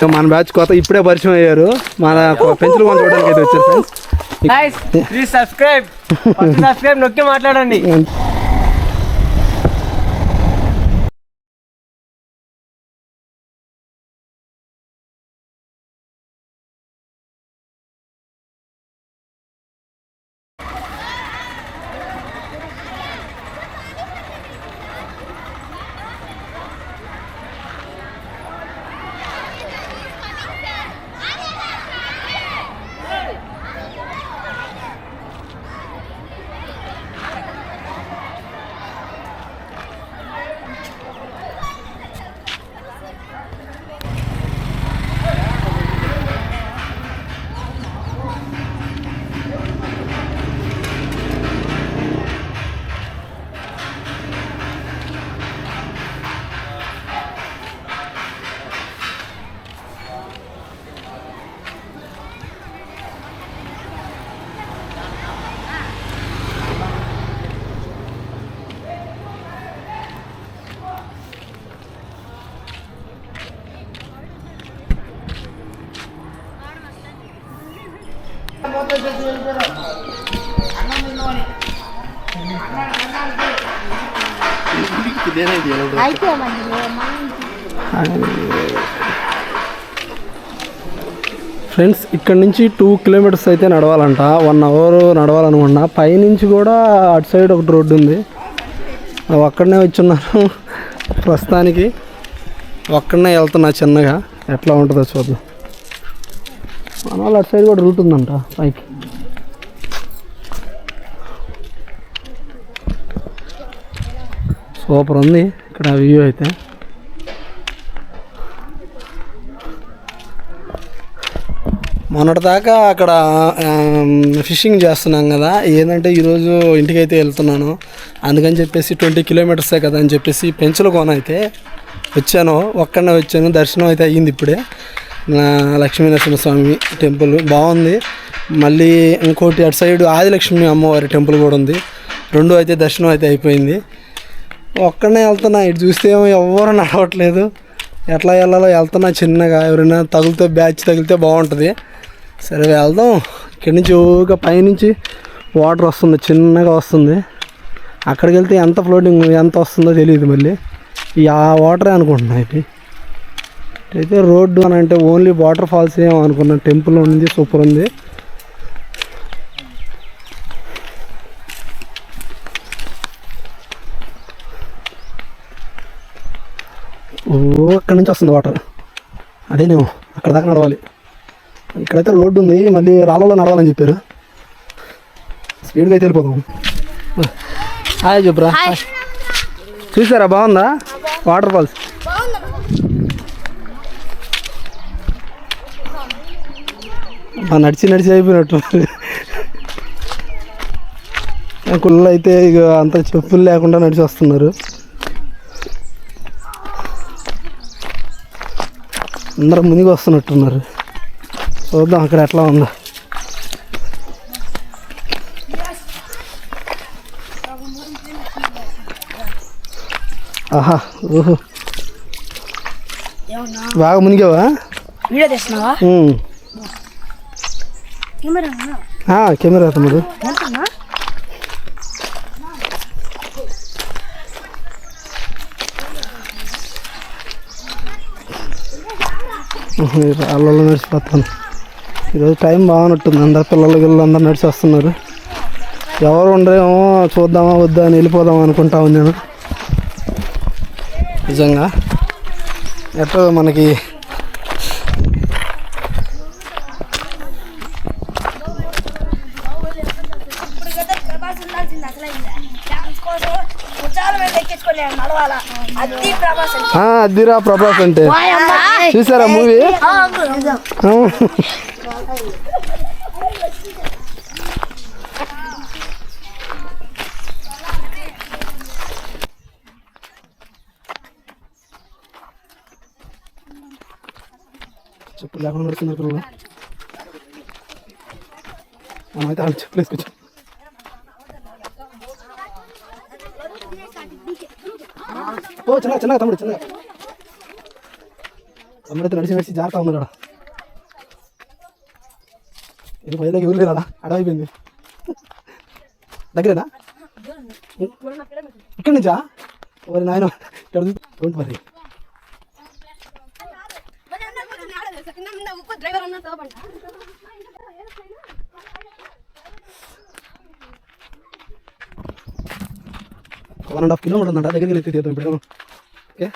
మన బ్యాచ్ కొత్త ఇప్పుడే పరిచయం అయ్యారు. మన పెంచులు కొంచెం చూడడానికి అయితే వచ్చారు ఫ్రెండ్స్. ప్లీజ్ సబ్స్క్రైబ్ నొక్కి మాట్లాడండి. ఫ్రెండ్స్ ఇక్కడ నుంచి 2 కిలోమీటర్స్ అయితే నడవాలంట. 1 అవర్ నడవాలనుకున్నా. పైనుంచి కూడా అటు సైడ్ ఒకటి రోడ్డు ఉంది. అక్కడనే వచ్చున్నాను ప్రస్తుతానికి. అక్కడనే వెళ్తున్నా చిన్నగా. ఎట్లా ఉంటుందో చూద్దాం. మన వాళ్ళు అటు సైడ్ కూడా రూట్ ఉందంట పైకి. సూపర్ ఉంది ఇక్కడ వ్యూ అయితే. మొన్నటిదాకా అక్కడ ఫిషింగ్ చేస్తున్నాం కదా. ఏంటంటే ఈరోజు ఇంటికైతే వెళ్తున్నాను. అందుకని చెప్పేసి 20 కిలోమీటర్సే కదా అని చెప్పేసి పెంచుల కోన అయితే వచ్చాను. ఒక్కడనే వచ్చాను. దర్శనం అయితే అయ్యింది ఇప్పుడే. లక్ష్మీనరసింహస్వామి టెంపుల్ బాగుంది. మళ్ళీ ఇంకోటి అటు సైడ్ ఆదిలక్ష్మి అమ్మవారి టెంపుల్ కూడా ఉంది. 2 అయితే దర్శనం అయితే అయిపోయింది. ఒక్కడనే వెళ్తున్నా. ఇటు చూస్తే ఏమో ఎవరు నడవట్లేదు. ఎట్లా వెళ్ళాలో వెళ్తున్నా చిన్నగా. ఎవరైనా బ్యాచ్ తగిలితే బాగుంటుంది. సరే వెళ్దాం. ఇక్కడి నుంచి ఊగా పైనుంచి వాటర్ వస్తుంది, చిన్నగా వస్తుంది. అక్కడికి వెళ్తే ఎంత ఫ్లోటింగ్ ఎంత వస్తుందో తెలియదు. మళ్ళీ ఆ వాటరే అనుకుంటున్నా. ఇది అయితే రోడ్డు అని అంటే ఓన్లీ వాటర్ ఫాల్స్ ఏమో అనుకున్నా. టెంపుల్ ఉంది, సూపర్ ఉంది. అక్కడి నుంచి వస్తుంది వాటర్. అదేనేమో అక్కడ దాకా నడవాలి. ఇక్కడైతే రోడ్డు ఉంది. మళ్ళీ రాళ్ళలో నడవాలని చెప్పారు. స్పీడ్గా అయితే వెళ్ళిపోతాం. హాయ్ చెప్పురా. చూసారా బాగుందా వాటర్ ఫాల్స్? నడిచి అయిపోయినట్టు. కుళ్ళు అయితే ఇక అంత చెప్పులు లేకుండా నడిచి వస్తున్నారు. అందరూ మునిగి వస్తున్నట్టున్నారు. చూద్దాం అక్కడ ఎట్లా ఉందో. ఆహా ఓహో బాగా మునిగావా? కెమెరా తమ్ముడు. రాళ్ళలో నడిచిపోతాను. ఈరోజు టైం బాగున్నట్టుంది. అందరు పిల్లలు అందరు నడిచి వస్తున్నారు. ఎవరు ఉండరేమో చూద్దామా వద్దా అని వెళ్ళిపోదామా అనుకుంటా ఉన్నాను. నిజంగా ఎట్లా మనకి అద్దిరా ప్రభాస్ అంటే చూసారా మూవీ? చెప్పులు లేకుండా నడుస్తున్నారు పిల్లలు. మనమైతే వాళ్ళు చెప్పులు వేసుకొచ్చాం. ఓ చిన్నగా చిన్నగా తమ్ముడు చిన్నగా. తమ్ముడైతే నడిచి జాగ్రత్త ఉన్నాడు. ఇది పైలోకి ఎవరు లేరా? అడవైపోయింది. దగ్గరేనా? ఇక్కడి నుంచా? మరి నాయన ఇక్కడ మరి ఒక 1.5 కిలోమీటర్ ఉందంట. దగ్గరికి ఎత్తి తీద్దాం ఇప్పుడు. ఓకే,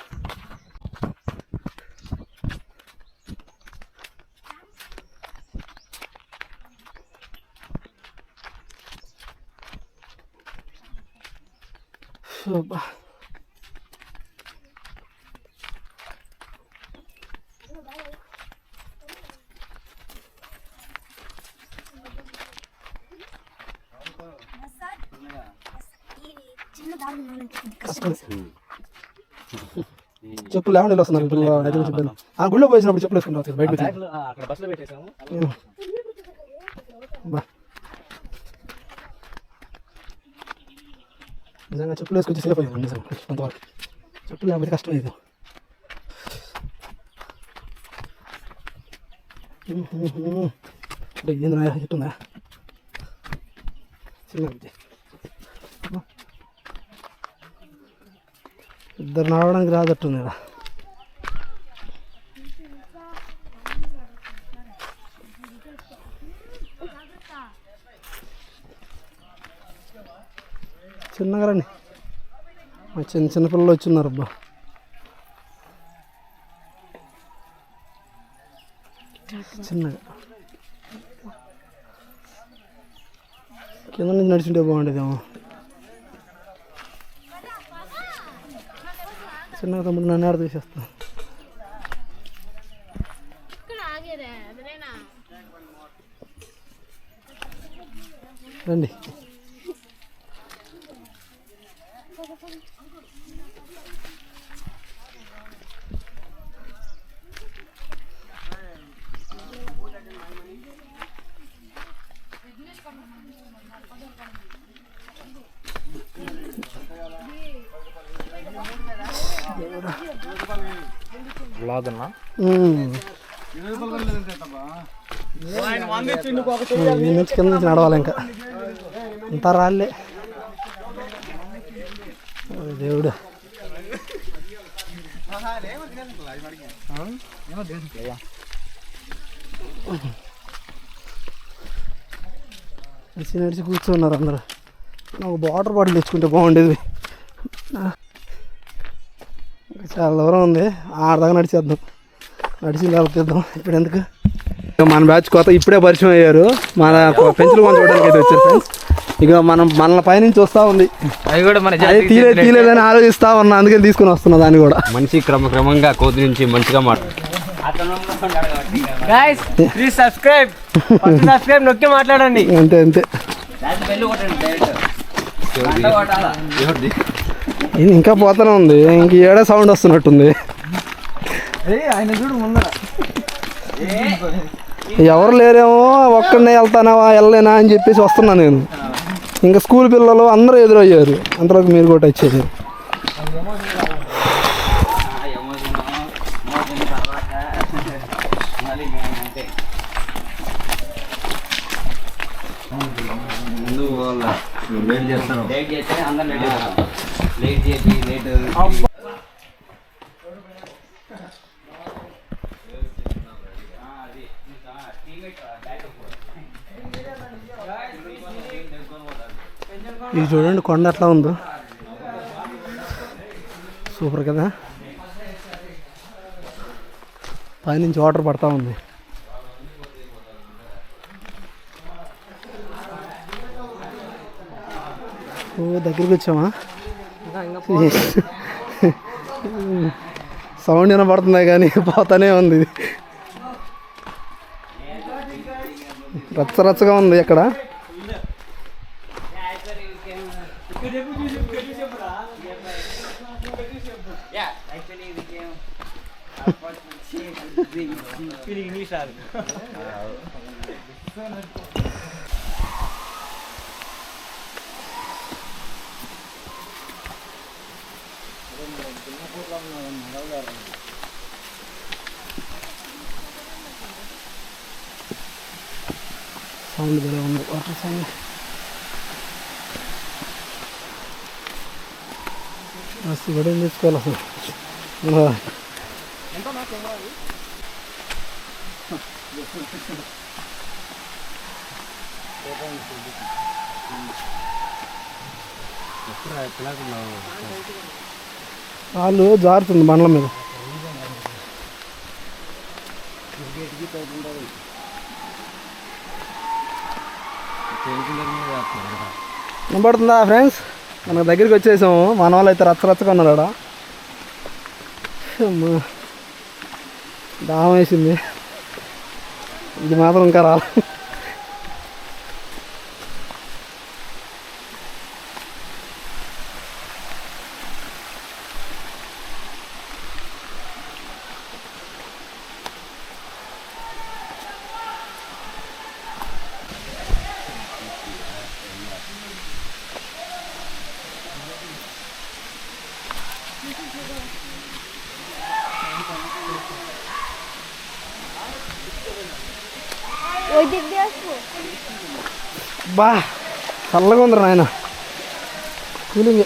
చెప్పులు లేకుండా వస్తున్నారు ఇప్పుడు. చెప్పాను ఆ గుళ్ళో పోసినప్పుడు చెప్పులు వేసుకుంటాం బయట. నిజంగా చెప్పులు వేసుకొచ్చి సేఫ్ అయ్యాను. నిజంగా కొంతవరకు చెప్పులు లేకపోతే కష్టం లేదు. అంటే ఏంది నా చెట్టుందా చిన్న ఇద్దరు నడవడానికి రాదట్టుంది కదా. చిన్నగా రండి, చిన్న పిల్లలు వచ్చిన్నారు. అబ్బా చిన్నగా కింద నుంచి నడిచింటే బాగుండేదేమో. చిన్నగా తమ్ముడు నన్ను ఆడ తీసేస్తా. రండి. నుంచి కింద నుంచి నడవాలి ఇంకా అంతా రాళ్ళే. దేవుడు నడిచి కూర్చున్నారు అందరూ. నాకు వాటర్ బాటిల్ తెచ్చుకుంటే బాగుండేది. చాలా దూరం ఉంది, ఆడదాకా నడిచేద్దాం. నడిచి లేకపోతేద్దాం ఇప్పుడు ఎందుకు. మన బ్యాచ్ కొత్త ఇప్పుడే పరిచయం అయ్యారు. మన పెంచులు మనం చూడడానికి అయితే వచ్చారు ఫ్రెండ్స్. ఇక మనల్ని పైనుంచి వస్తూ ఉంది. అవి కూడా మన తీలేదని ఆలోచిస్తా ఉన్నా, అందుకని తీసుకుని వస్తున్నా. దాన్ని కూడా మనిషి క్రమంగా కోతి నుంచి మంచిగా మాట్లాడు. సబ్స్క్రైబ్ నొక్కి మాట్లాడండి. అంతే అంతే. ఇది ఇంకా పోతానే ఉంది. ఇంక ఏడా సౌండ్ వస్తున్నట్టుంది. ఎవరు లేరేమో, ఒక్కడనే వెళ్తానా వెళ్ళలేనా అని చెప్పేసి వస్తున్నా నేను. ఇంకా స్కూల్ పిల్లలు అందరూ ఎదురయ్యారు. అంతలోకి మీరు కూడా వచ్చేది. ఇది చూడండి కొండ ఎట్లా ఉందో, సూపర్ కదా. పైనుంచి వాటర్ పడతా ఉంది. ఓ దగ్గరికి వచ్చామా? సౌండ్ వినపడుతుంది కానీ పోతానే ఉంది. రచ్చరచ్చగా ఉంది అక్కడ. సౌండ్ కూడా ఉంది, వాటర్ సౌండ్. మస్తు కూడా ఏం తెచ్చుకోవాలి అసలు. వాళ్ళు జారుతుంది బండ్ల మీద. వినపడుతుందా ఫ్రెండ్స్? మన దగ్గరికి వచ్చేసాము. మన వాళ్ళు అయితే రచ్చరచ్చగా ఉన్నారు ఆడ. దాహం వేసింది, ఇది మాత్రం ఇంకా రాదు. బా చల్లగా ఉందిరా నాయన, కూలింగ్.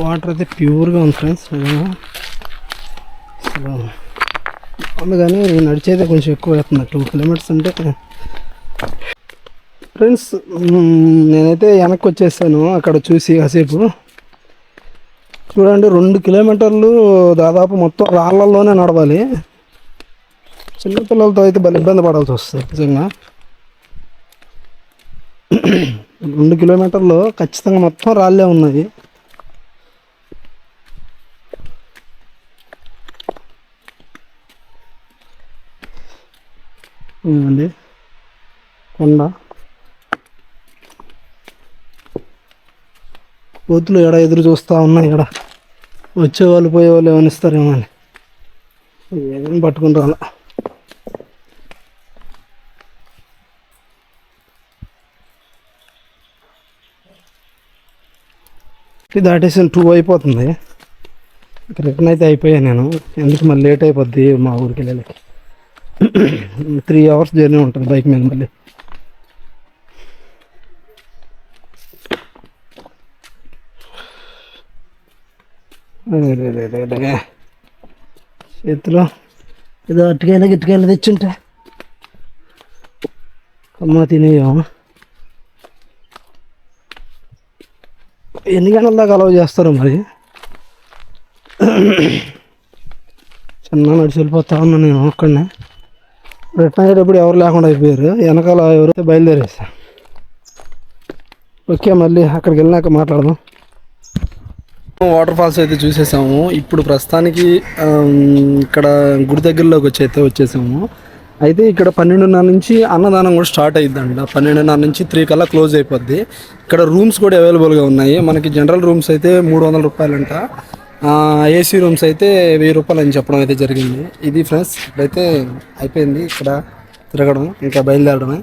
వాటర్ అయితే ప్యూర్గా ఉంది ఫ్రెండ్స్. అసలు అందుకని నడిచేదే కొంచెం ఎక్కువ అవుతుంది, 2 కిలోమీటర్స్ అంటే. ఫ్రెండ్స్ నేనైతే వెనక్కి వచ్చేసాను అక్కడ చూసి కాసేపు. చూడండి 2 కిలోమీటర్లు దాదాపు మొత్తం రాళ్ళల్లోనే నడవాలి. చిన్నపిల్లలతో అయితే భలే ఇబ్బంది పడాల్సి వస్తుంది నిజంగా. 2 కిలోమీటర్లు ఖచ్చితంగా మొత్తం రాళ్ళే ఉన్నాయి. అండి కొండ కోతులు ఎడ ఎదురు చూస్తూ ఉన్నాయి. ఎడ వచ్చేవాళ్ళు పోయేవాళ్ళు ఏమైనా ఇస్తారేమో అని ఏదైనా పట్టుకుని రాల. దాటేసి 2 అయిపోతుంది. రిటర్న్ అయితే అయిపోయాను నేను. ఎందుకు మళ్ళీ లేట్ అయిపోద్ది మా ఊరికి వెళ్ళాలి. 3 అవర్స్ జర్నీ ఉంటుంది బైక్ మీద. మళ్ళీ చేతిలో ఏదో అట్టుకాయలు గిట్టుకాయలు తెచ్చుంటే అమ్మ తినేయం. ఎన్ని గంటల దాకా అలవ్ చేస్తారు మరి? చిన్న నడిచి వెళ్ళిపోతా ఉన్నా నేను ఒక్కడనే. రిటర్న్ అయ్యేటప్పుడు ఎవరు లేకుండా అయిపోయారు, వెనకాల ఎవరైతే బయలుదేరేసా. ఓకే, మళ్ళీ అక్కడికి వెళ్ళినాక మాట్లాడదాం. వాటర్ ఫాల్స్ అయితే చూసేసాము. ఇప్పుడు ప్రస్తుతానికి ఇక్కడ గుడి దగ్గరలోకి వచ్చేసాము. అయితే ఇక్కడ 12:30 నుంచి అన్నదానం కూడా స్టార్ట్ అయిద్దంట. 12:30 నుంచి 3 కల్లా క్లోజ్ అయిపోద్ది. ఇక్కడ రూమ్స్ కూడా అవైలబుల్గా ఉన్నాయి. మనకి జనరల్ రూమ్స్ అయితే 300 రూపాయలంట, ఏసీ రూమ్స్ అయితే 1000 రూపాయలు అని చెప్పడం అయితే జరిగింది. ఇది ఫ్రెండ్స్, ఇప్పుడైతే అయిపోయింది ఇక్కడ తిరగడం, ఇంకా బయలుదేరడమే.